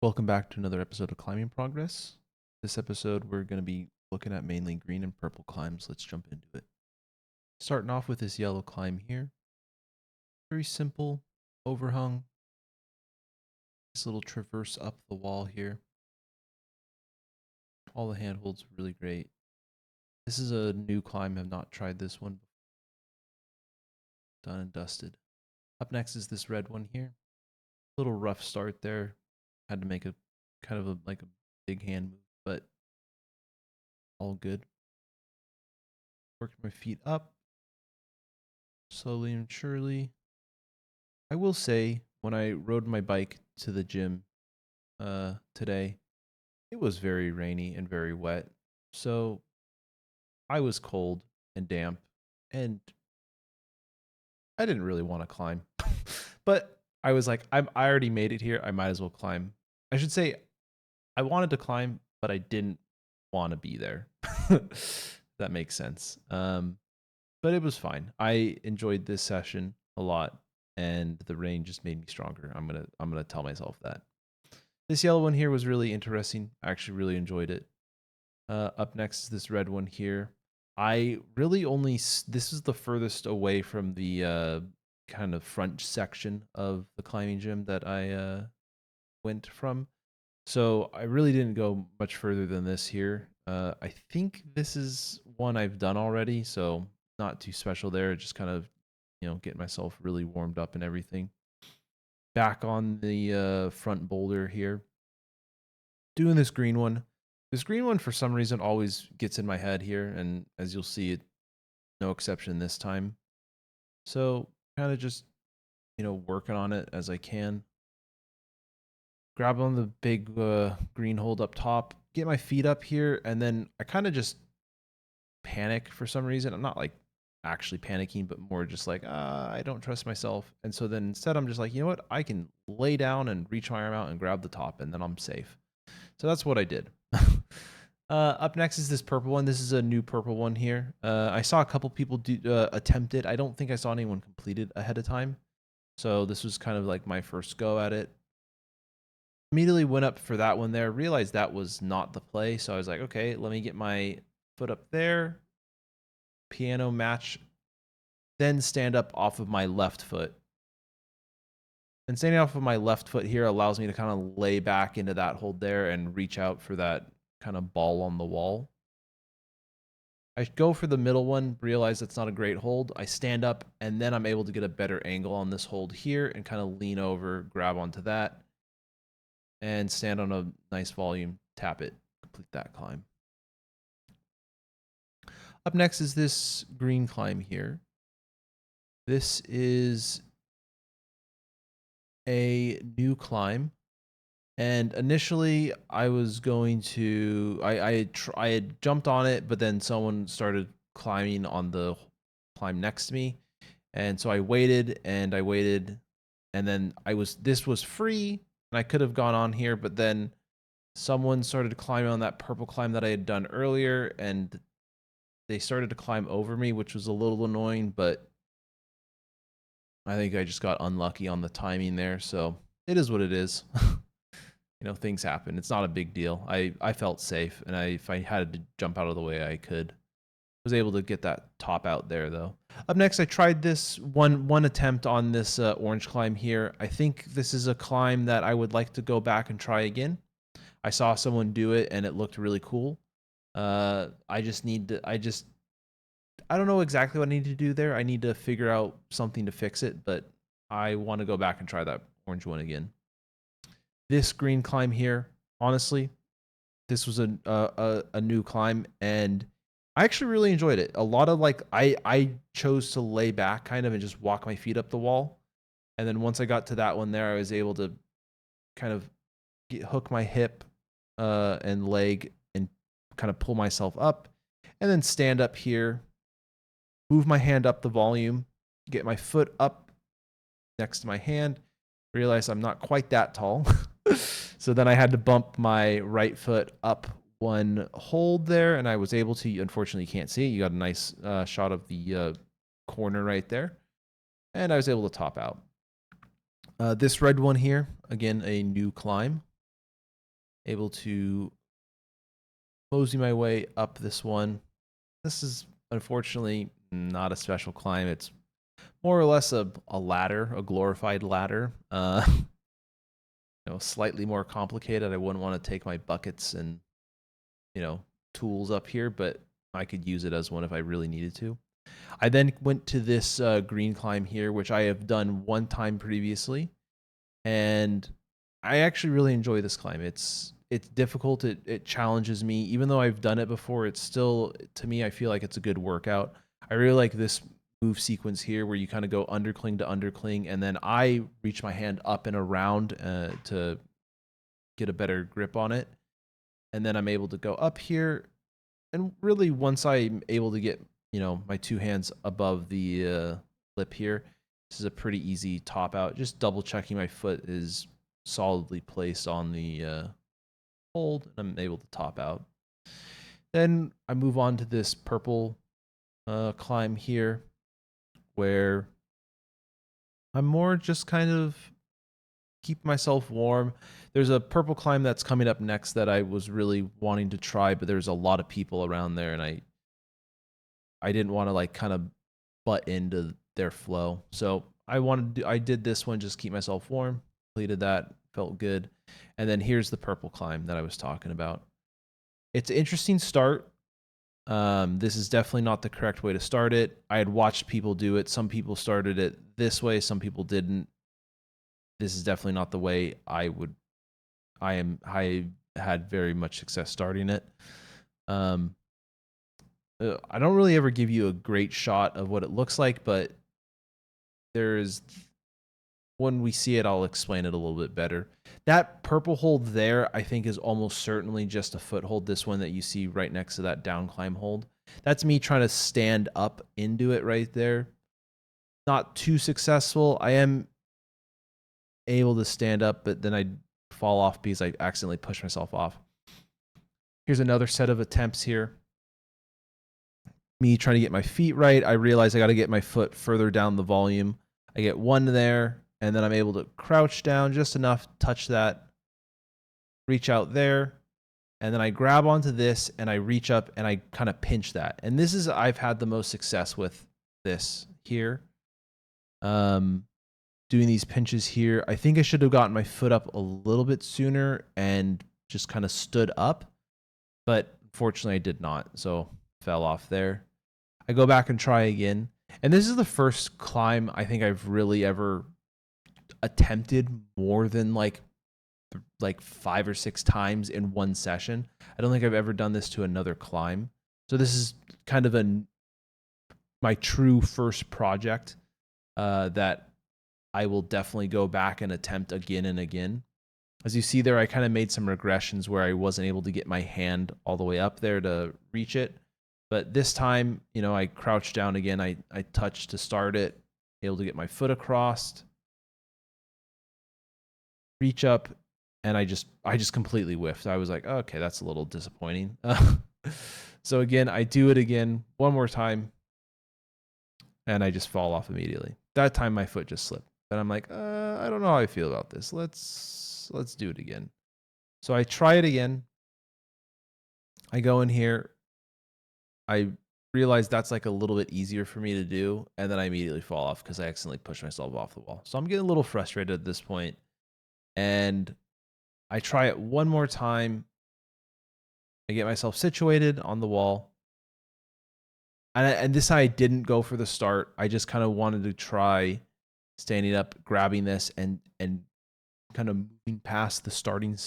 Welcome back to another episode of Climbing Progress. This episode, we're going to be looking at mainly green and purple climbs. Let's jump into it. Starting off with this yellow climb here. Very simple, overhung. This little traverse up the wall here. All the handholds really great. This is a new climb. I've not tried this one. Done and dusted. Up next is this red one here. Little rough start there. Had to make a kind of a big hand move, but all good. Working my feet up. Slowly and surely. I will say, when I rode my bike to the gym today, it was very rainy and very wet. So I was cold and damp, and I didn't really want to climb. But I was like, I already made it here. I might as well climb. I should say, I wanted to climb, but I didn't want to be there. That makes sense. But it was fine. I enjoyed this session a lot, and the rain just made me stronger. I'm gonna tell myself that. This yellow one here was really interesting. I actually really enjoyed it. Up next is this red one here. I really only this is the furthest away from the kind of front section of the climbing gym that I went from. So I really didn't go much further than this here. I think this is one I've done already, so not too special there. Just kind of, get myself really warmed up and everything. Back on the front boulder here. Doing this green one. This green one, for some reason, always gets in my head here, and as you'll see, it no exception this time. So kind of just, working on it as I can. Grab on the big green hold up top, get my feet up here, and then I kind of just panic for some reason. I'm not like actually panicking, but more just like, I don't trust myself. And so then instead, I'm just like, you know what? I can lay down and reach my arm out and grab the top, and then I'm safe. So that's what I did. Up next is this purple one. This is a new purple one here. I saw a couple people attempt it. I don't think I saw anyone complete it ahead of time. So this was kind of like my first go at it. Immediately went up for that one there, realized that was not the play. So I was like, okay, let me get my foot up there, piano match, then stand up off of my left foot. And standing off of my left foot here allows me to kind of lay back into that hold there and reach out for that kind of ball on the wall. I go for the middle one, realize that's not a great hold. I stand up, and then I'm able to get a better angle on this hold here and kind of lean over, grab onto that, and stand on a nice volume, tap it, complete that climb. Up next is this green climb here. This is a new climb. And initially, I was going to, I had jumped on it, but then someone started climbing on the climb next to me. And so I waited, and then this was free, and I could have gone on here, but then someone started climbing on that purple climb that I had done earlier, and they started to climb over me, which was a little annoying, but I think I just got unlucky on the timing there, so it is what it is. Things happen. It's not a big deal. I felt safe, and if I had to jump out of the way, I could. Was able to get that top out there, though. Up next, I tried this one attempt on this orange climb here. I think this is a climb that I would like to go back and try again. I saw someone do it, and it looked really cool. I don't know exactly what I need to do there. I need to figure out something to fix it, but I want to go back and try that orange one again. This green climb here, honestly, this was a new climb, and I actually really enjoyed it. A lot of I chose to lay back kind of and just walk my feet up the wall, and then once I got to that one there, I was able to kind of hook my hip and leg and kind of pull myself up, and then stand up here, move my hand up the volume, get my foot up next to my hand, realize I'm not quite that tall. So then I had to bump my right foot up one hold there, and I was able to. Unfortunately, you can't see it. You got a nice shot of the corner right there, and I was able to top out. This red one here, again, a new climb. able to mosey my way up this one. This is unfortunately not a special climb. It's more or less a ladder, a glorified ladder. Slightly more complicated. I wouldn't want to take my buckets and, tools up here, but I could use it as one if I really needed to. I then went to this green climb here, which I have done one time previously, and I actually really enjoy this climb. It's difficult. It challenges me. Even though I've done it before, it's still, to me, I feel like it's a good workout. I really like this move sequence here where you kind of go undercling to undercling, and then I reach my hand up and around to get a better grip on it. And then I'm able to go up here. And really, once I'm able to get, my two hands above the lip here, this is a pretty easy top out. Just double checking my foot is solidly placed on the hold, and I'm able to top out. Then I move on to this purple climb here, where I'm more just kind of keep myself warm. There's a purple climb that's coming up next that I was really wanting to try, but there's a lot of people around there, and I didn't want to like kind of butt into their flow. So I did this one, just keep myself warm, completed that, felt good. And then here's the purple climb that I was talking about. It's an interesting start. This is definitely not the correct way to start it. I had watched people do it. Some people started it this way, some people didn't. This is definitely not the way I had very much success starting it. I don't really ever give you a great shot of what it looks like, but when we see it, I'll explain it a little bit better. That purple hold there, I think, is almost certainly just a foothold. This one that you see right next to that down climb hold. That's me trying to stand up into it right there. Not too successful. I am able to stand up, but then I fall off because I accidentally push myself off. Here's another set of attempts here. Me trying to get my feet right. I realize I got to get my foot further down the volume. I get one there, and then I'm able to crouch down just enough, touch that, reach out there, and then I grab onto this and I reach up and I kind of pinch that. And this is, I've had the most success with this here. Doing these pinches here. I think I should have gotten my foot up a little bit sooner and just kind of stood up, but fortunately I did not, so fell off there. I go back and try again, and this is the first climb I think I've really ever attempted more than like 5 or 6 times in one session. I don't think I've ever done this to another climb, so this is kind of my true first project that I will definitely go back and attempt again and again. As you see there, I kind of made some regressions where I wasn't able to get my hand all the way up there to reach it. But this time, I crouched down again. I touched to start it, able to get my foot across, reach up, and I just completely whiffed. I was like, oh, okay, that's a little disappointing. So again, I do it again one more time, and I just fall off immediately. That time my foot just slipped. And I'm like, I don't know how I feel about this. Let's do it again. So I try it again. I go in here. I realize that's like a little bit easier for me to do. And then I immediately fall off because I accidentally pushed myself off the wall. So I'm getting a little frustrated at this point. And I try it one more time. I get myself situated on the wall. And this time I didn't go for the start. I just kind of wanted to try standing up, grabbing this, and kind of moving past the starting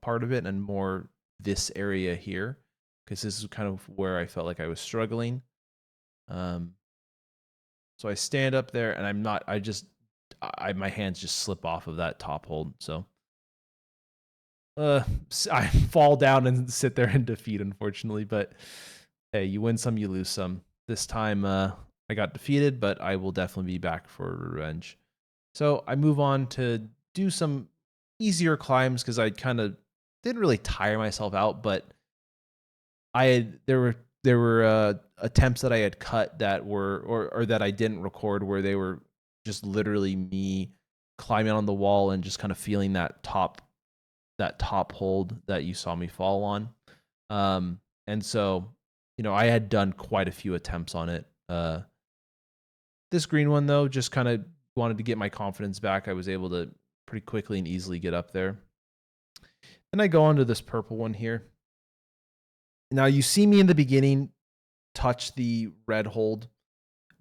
part of it and more this area here, because this is kind of where I felt like I was struggling. So I stand up there, and I'm not. My hands just slip off of that top hold. So I fall down and sit there in defeat, unfortunately. But hey, you win some, you lose some. This time I got defeated, but I will definitely be back for revenge. So I move on to do some easier climbs because I kind of didn't really tire myself out, but there were attempts that I had cut that were or that I didn't record where they were just literally me climbing on the wall and just kind of feeling that top that top hold that you saw me fall on. And so, I had done quite a few attempts on it. This green one, though, just kind of wanted to get my confidence back. I was able to pretty quickly and easily get up there. Then I go on to this purple one here. Now, you see me in the beginning touch the red hold,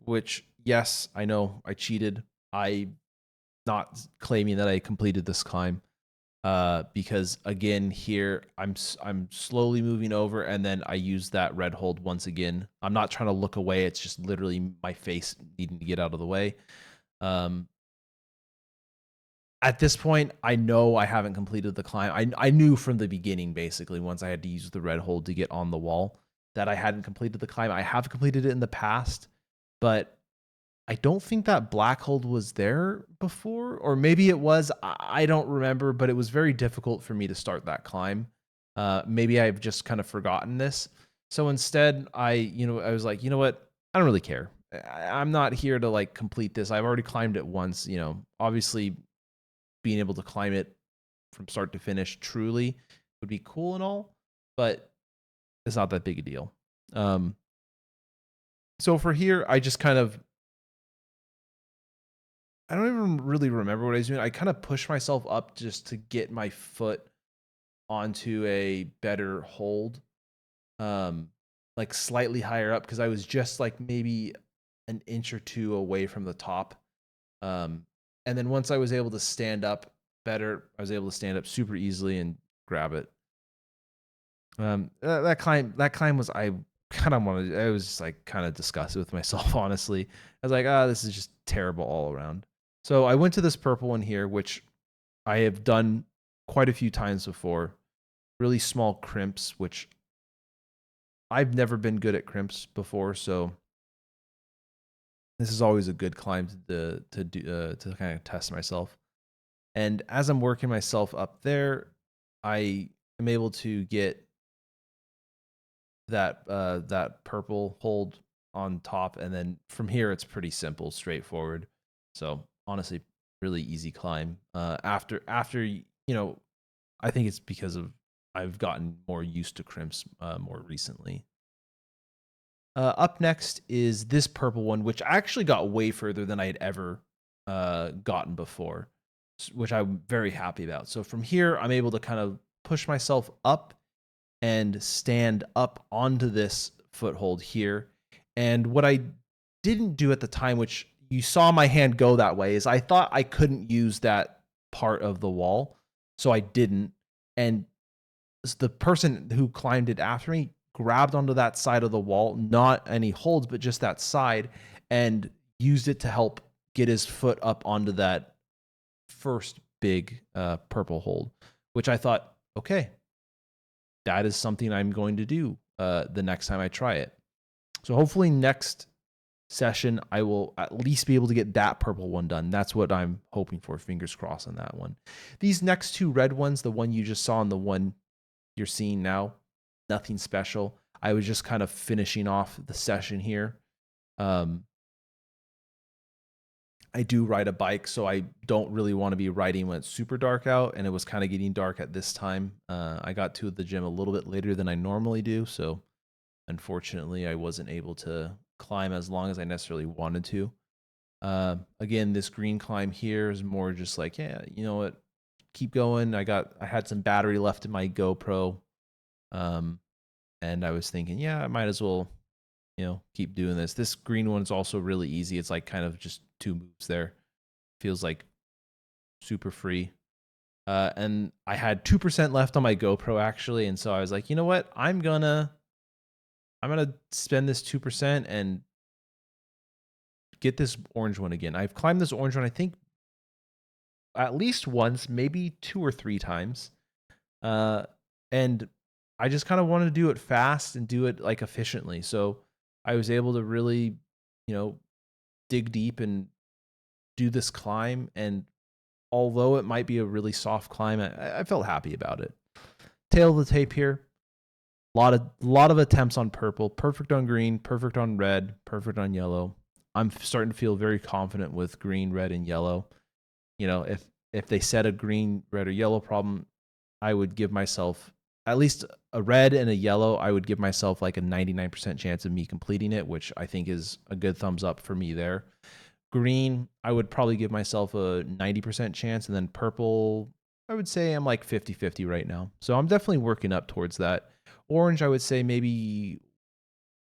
which, yes, I know I cheated. I'm not claiming that I completed this climb. Because again, here I'm slowly moving over, and then I use that red hold once again. I'm not trying to look away. It's just literally my face needing to get out of the way. At this point, I know I haven't completed the climb. I knew from the beginning, basically, once I had to use the red hold to get on the wall, that I hadn't completed the climb. I have completed it in the past, but I don't think that black hold was there before, or maybe it was. I don't remember, but it was very difficult for me to start that climb. Maybe I've just kind of forgotten this. So instead, I was like, you know what? I don't really care. I'm not here to like complete this. I've already climbed it once. Obviously, being able to climb it from start to finish truly would be cool and all, but it's not that big a deal. So for here, I just kind of, I don't even really remember what I was doing. I kind of pushed myself up just to get my foot onto a better hold, like slightly higher up, because I was just like maybe an inch or two away from the top. And then once I was able to stand up better, I was able to stand up super easily and grab it. That climb was, I was just like kind of disgusted with myself, honestly. I was like, this is just terrible all around. So I went to this purple one here, which I have done quite a few times before. Really small crimps, which I've never been good at crimps before, so this is always a good climb to kind of test myself. And as I'm working myself up there, I am able to get that purple hold on top, and then from here it's pretty simple, straightforward. So honestly, really easy climb. After I think it's because of I've gotten more used to crimps more recently. Up next is this purple one, which I actually got way further than I had ever gotten before, which I'm very happy about. So from here, I'm able to kind of push myself up and stand up onto this foothold here. And what I didn't do at the time, which you saw my hand go that way, is I thought I couldn't use that part of the wall. So I didn't. And the person who climbed it after me grabbed onto that side of the wall, not any holds, but just that side, and used it to help get his foot up onto that first big purple hold, which I thought, okay, that is something I'm going to do the next time I try it. So hopefully next session, I will at least be able to get that purple one done. That's what I'm hoping for. Fingers crossed on that one. These next two red ones, the one you just saw and the one you're seeing now, nothing special. I was just kind of finishing off the session here. I do ride a bike, so I don't really want to be riding when it's super dark out, and it was kind of getting dark at this time. I got to the gym a little bit later than I normally do, so unfortunately I wasn't able to climb as long as I necessarily wanted to. Again, this green climb here is more just like, yeah, you know what, keep going. I had some battery left in my GoPro, and I was thinking, yeah, I might as well, keep doing this. This green one is also really easy. It's like kind of just 2 moves there. Feels like super free. And I had 2% left on my GoPro actually, and so I was like, you know what? I'm gonna spend this 2% and get this orange one again. I've climbed this orange one, I think, at least once, maybe 2 or 3 times. And I just kind of wanted to do it fast and do it like efficiently. So I was able to really, dig deep and do this climb. And although it might be a really soft climb, I felt happy about it. Tail of the tape here. A lot of attempts on purple, perfect on green, perfect on red, perfect on yellow. I'm starting to feel very confident with green, red, and yellow. If they set a green, red, or yellow problem, I would give myself at least a red and a yellow. I would give myself like a 99% chance of me completing it, which I think is a good thumbs up for me there. Green, I would probably give myself a 90% chance. And then purple, I would say I'm like 50-50 right now. So I'm definitely working up towards that. Orange, I would say maybe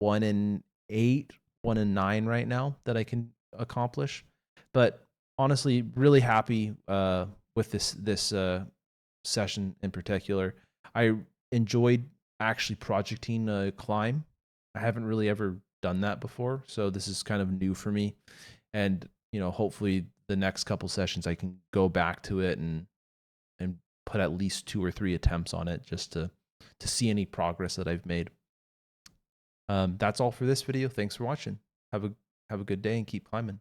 1 in 8, 1 in 9 right now that I can accomplish. But honestly, really happy with this session in particular. I enjoyed actually projecting a climb. I haven't really ever done that before, so this is kind of new for me. And hopefully the next couple sessions I can go back to it and put at least 2 or 3 attempts on it just to see any progress that I've made. That's all for this video. Thanks for watching. Have a good day and keep climbing.